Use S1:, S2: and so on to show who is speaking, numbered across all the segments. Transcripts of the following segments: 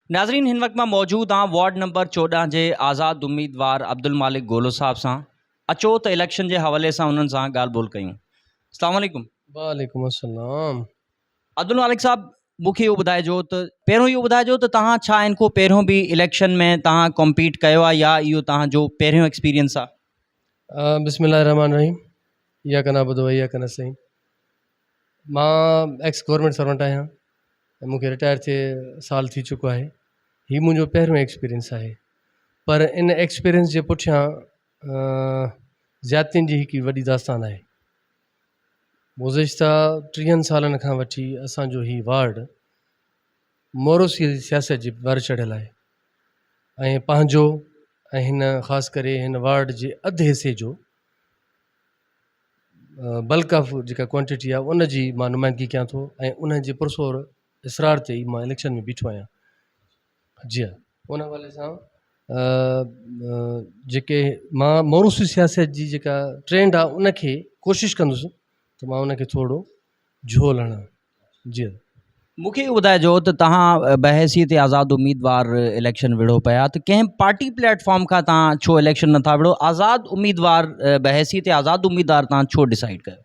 S1: नाज़रीन हिन वक्त मां मौजूद हाँ वार्ड नंबर 14 के आज़ाद उम्मीदवार अब्दुल मालिक गोलो साहब सां। अचो तो इलेक्शन के हवाले से उन्हनि सां ॻाल्हि ॿोल कयूं। अस्सलाम वालेकुम।
S2: वालेकुम अस्सलाम।
S1: अब्दुल मालिक साहब मूंखे इहो ॿुधाइजो त पहिरियों इहो ॿुधाइजो त तव्हां छा इनको पहिरियों भी इलेक्शन में तव्हां कॉम्पीट कयो आहे या इहो तव्हांजो पहिरियों एक्सपीरियंस आहे?
S2: बिस्मिल्लाहिर्रहमानिर्रहीम। या कना बुधो या कना सही। मां एक्स गवर्नमेंट सर्वेंट आहियां। मूंखे रिटायर थिए साल थी चुको आहे। ही मुंहिंजो पहिरियों एक्सपीरियंस आहे। पर इन एक्सपीरियंस जे पुठियां ज़्यादतियुनि जी हिकु वॾी दास्तान आहे। गुज़िश्ता 30 सालनि खां वठी असांजो ही वार्ड मोरोसी सियासत जी वर चढ़ियल आहे ऐं पंहिंजो ऐं हिन ख़ासि करे हिन वार्ड जे अधु हिसे जो बल्क ऑफ जेका क्वांटिटी आहे उन जी मां नुमाइंदगी कयां थो ऐं उन जे पुरसोर इसरार ते ई मां इलेक्शन में बीठो आहियां। जी हाँ, उन हवाले सां जेके मां मोरूसी सियासत जी जेका ट्रेंड आहे उनखे कोशिशि कंदुसि त मां उनखे थोरो झोल हणां। जी हाँ,
S1: मूंखे इहो ॿुधाइजो त तव्हां बहसीत आज़ाद उम्मीदवार इलेक्शन विढ़ो पिया त कंहिं पार्टी प्लेटफॉर्म खां तव्हां छो इलेक्शन नथा विढ़ो? आज़ाद उम्मीदवार बहसीत आज़ाद उम्मीदवार तव्हां छो डिसाइड कयो?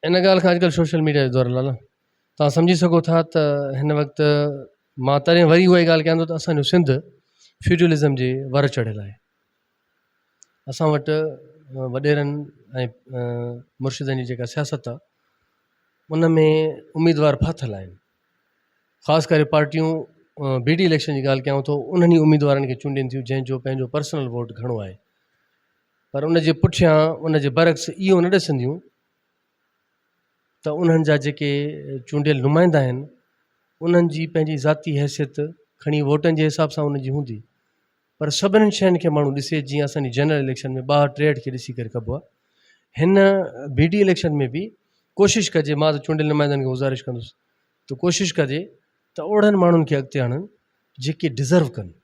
S2: इन ॻाल्हि खां अॼुकल्ह सोशल मीडिया जो दौरु लाला तव्हां सम्झी सघो था त हिन वक़्तु मां तॾहिं वरी उहा ई ॻाल्हि कयां थो त असांजो सिंध फ्यूडलिज़म जे वर चढ़ियल आहे। असां वटि वॾेरनि ऐं मुर्शिदनि जी जेका सियासत आहे उन में उम्मीदवार फाथल आहिनि। ख़ासि करे पार्टियूं बीडी इलेक्शन जी ॻाल्हि कयूं थो उन्हनि ई उम्मीदवारनि खे चूंडनि थियूं जंहिंजो पंहिंजो पर्सनल वोट घणो आहे। पर उन जे पुठियां उन जे बरक्स इहो न ॾिसंदियूं त उन्हनि जा जेके चूंडियल नुमाइंदा आहिनि उन्हनि जी पंहिंजी ज़ाती हैसियत खणी वोटनि जे हिसाब सां उनजी हूंदी। पर सभिनीनि शयुनि खे माण्हू ॾिसे जीअं असांजी जनरल इलेक्शन में 62-63 खे ॾिसी करे कबो आहे। हिन बीडी इलेक्शन में बि कोशिशि कजे, मां त चूंडियल नुमाइंदनि खे गुज़ारिश कंदुसि त कोशिशि कजे त ओड़नि माण्हुनि खे अॻिते आणनि जेके डिज़र्व कनि।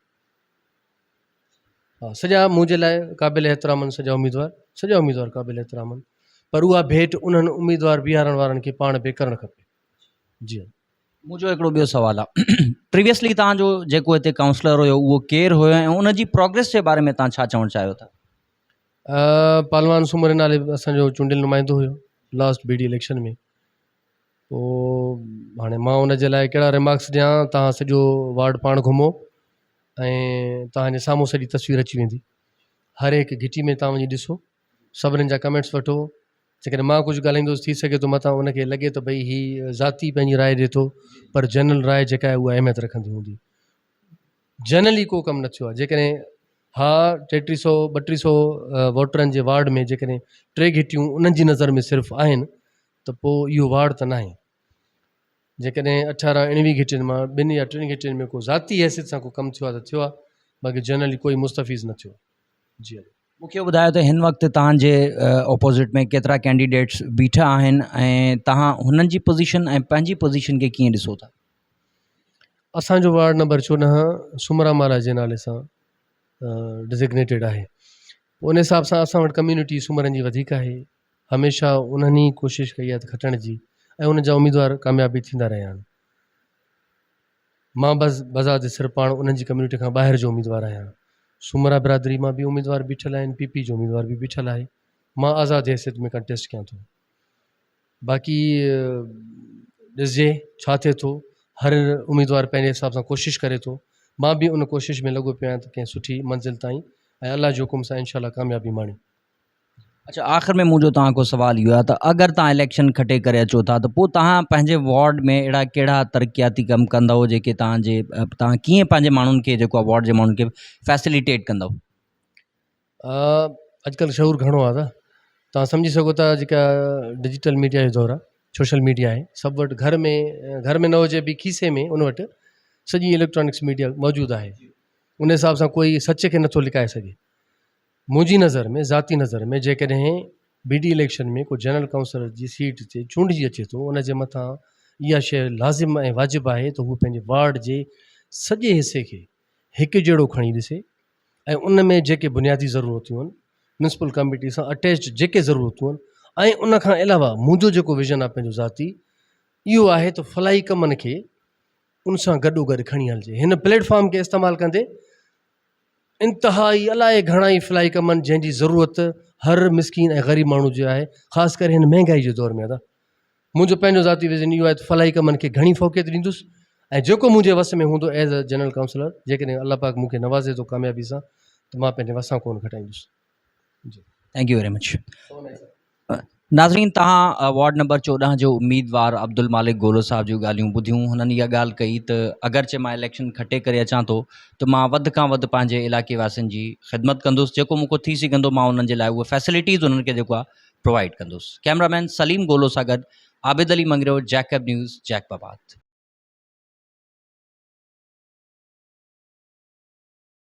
S2: हा, सॼा मुंहिंजे लाइ क़ाबिल एतिराम आहिनि, सॼा उम्मीदवार क़ाबिल एतिराम आहिनि, पर उहा भेट उन्हनि उम्मीदवार बीहारण वारनि खे पाण बि करणु खपे। जी हाँ,
S1: मुझो हिकिड़ो ॿियो सुवाल आहे। प्रीवियसली तव्हांजो जेको हिते काउंसलर हुयो उहो केरु हुयो ऐं उनजी प्रोग्रेस जे बारे में तव्हां छा चवणु चाहियो था?
S2: पालवान सूमर नाले असांजो चूंडियल नुमाइंदो हुयो लास्ट बीडी इलेक्शन में। पोइ हाणे मां उन जे लाइ कहिड़ा रिमार्क्स ॾियां? तव्हां सॼो वार्ड पाण घुमो ऐं तव्हांजे साम्हूं सॼी तस्वीर अची वेंदी। हर हिकु घिटी में तव्हां वञी ॾिसो, सभिनीनि जा कमेंट्स वठो। जेकॾहिं मां कुझु ॻाल्हाईंदुसि थी सघे थो मथां उनखे लॻे त भई हीअ ज़ाती पंहिंजी राय ॾिए थो, पर जनरल राय जेका आहे उहा अहमियत रखंदी हूंदी। जनरली को कमु न थियो आहे। जेकॾहिं हा 3300-3200 वोटरनि जे वार्ड में जेकॾहिं 3 घिटियूं उन्हनि जी नज़र में सिर्फ़ु आहिनि त पोइ इहो वार्ड त न आहे। जेकॾहिं 18-19 घिटियुनि मां 2 या 3 घिटियुनि में को ज़ाती हैसियत सां को कमु थियो आहे त थियो आहे, बाक़ी जनरली कोई मुस्तफ़ीज़ न थियो। जी
S1: मूंखे ॿुधायो त हिन वक़्तु तव्हांजे ऑपोज़िट में केतिरा कैंडिडेट्स बीठा आहिनि ऐं तव्हां हुननि जी पोज़ीशन ऐं पंहिंजी पोज़ीशन खे कीअं ॾिसो था?
S2: असांजो वार्ड नंबर 14 सुमरामाला जे नाले सां डिज़िग्नेटेड आहे। उन हिसाब सां असां वटि कम्यूनिटी सूमरनि जी वधीक आहे। हमेशह उन्हनि ई कोशिशि कई आहे त खटण जी ऐं उन जा उम्मीदवार कामयाबी थींदा रहिया आहिनि। मां बज़ात सिर्फ़ु पाण उन्हनि जी कम्यूनिटी खां ॿाहिरि जो उम्मीदवार आहियां। सूमरा बिरादरी मां बि उम्मीदवार बीठल आहिनि, पीपी जो उम्मीदवार बि बीठल आहे। मां आज़ाद हैसियत में कंटेस्ट कयां थो। बाक़ी ॾिसजे छा थिए थो। हर उम्मीदवार पंहिंजे हिसाब सां कोशिशि करे थो। मां बि उन कोशिशि में लॻो पियो आहियां त कंहिं सुठी मंज़िल ताईं ऐं अल्लाह जे हुकुम सां इंशाल्लाह कामयाबी माणी।
S1: अच्छा, आख़िर में मुंहिंजो तव्हां को सुवाल इहो आहे त अगरि तव्हां इलेक्शन खटे करे अचो था त पोइ तव्हां पंहिंजे वार्ड में अहिड़ा कहिड़ा तरक़ियाती कमु कंदव जेके तव्हां कीअं पंहिंजे माण्हुनि खे जेको आहे वार्ड जे माण्हुनि खे फैसिलिटेट कंदव?
S2: अॼुकल्ह शहूर घणो आहे त तव्हां सम्झी सघो था। जेका डिजिटल मीडिया जो दौरु आहे, सोशल मीडिया आहे, सभु वटि घर में न हुजे बि खीसे में उन वटि सॼी इलेक्ट्रॉनिक्स मीडिया मौजूदु आहे। उन हिसाब सां कोई सच खे नथो लिकाए सघे। मुंहिंजी नज़र में, ज़ाती नज़र में, जेकॾहिं बीडी इलेक्शन में को जनरल काउंसलर जी सीट ते चूंडिजी अचे थो उन जे मथां इहा शइ लाज़िम ऐं वाजिबु आहे त हू पंहिंजे वार्ड जे सॼे हिसे खे हिकु जहिड़ो खणी ॾिसे ऐं उन में जेके बुनियादी ज़रूरतूं आहिनि म्यूनसिपल कमिटी सां अटैच्ड जेके ज़रूरतूं आहिनि ऐं उन खां अलावा मुंहिंजो जेको विज़न आहे पंहिंजो ज़ाती, इहो आहे त फलाई कमनि खे उन सां गॾोगॾु खणी हलिजे। हिन प्लेटफॉर्म खे इस्तेमालु कंदे इंतिहाई अलाए घणा ई फलाई कम आहिनि जंहिंजी ज़रूरत हर मिसकिन ऐं ग़रीब माण्हू जो आहे, ख़ासि करे हिन महांगाई जे दौर में। मुंहिंजो पंहिंजो ज़ाती विज़न इहो आहे त फलाई कमनि खे घणी फ़ोकियत ॾींदुसि ऐं जेको मुंहिंजे वस में हूंदो एज़ अ जनरल काउंसलर, जेकॾहिं अल्लाह पाक मूंखे नवाज़े थो कामयाबी सां, त मां पंहिंजे वसां कोन घटाईंदुसि। जी,
S1: थैंक यू वेरी मच। नाज़रीन, तव्हां वार्ड नंबर 14 जो उम्मीदवार अब्दुल मालिक गोलो साहब जूं ॻाल्हियूं ॿुधियूं। हुननि इहा ॻाल्हि कई त अगरचे मां इलेक्शन खटे करे अचां थो त मां वधि खां वधि पंहिंजे इलाइक़े वासियुनि जी ख़िदमत कंदुसि, जेको मूंखे थी सघंदो मां उन्हनि जे लाइ उहा फैसिलिटीज़ उन्हनि खे जेको आहे प्रोवाइड कंदुसि। कैमरामैन सलीम गोलो सां गॾु आबिद अली मंगरो, जैकब न्यूज़, जैकबाबाद।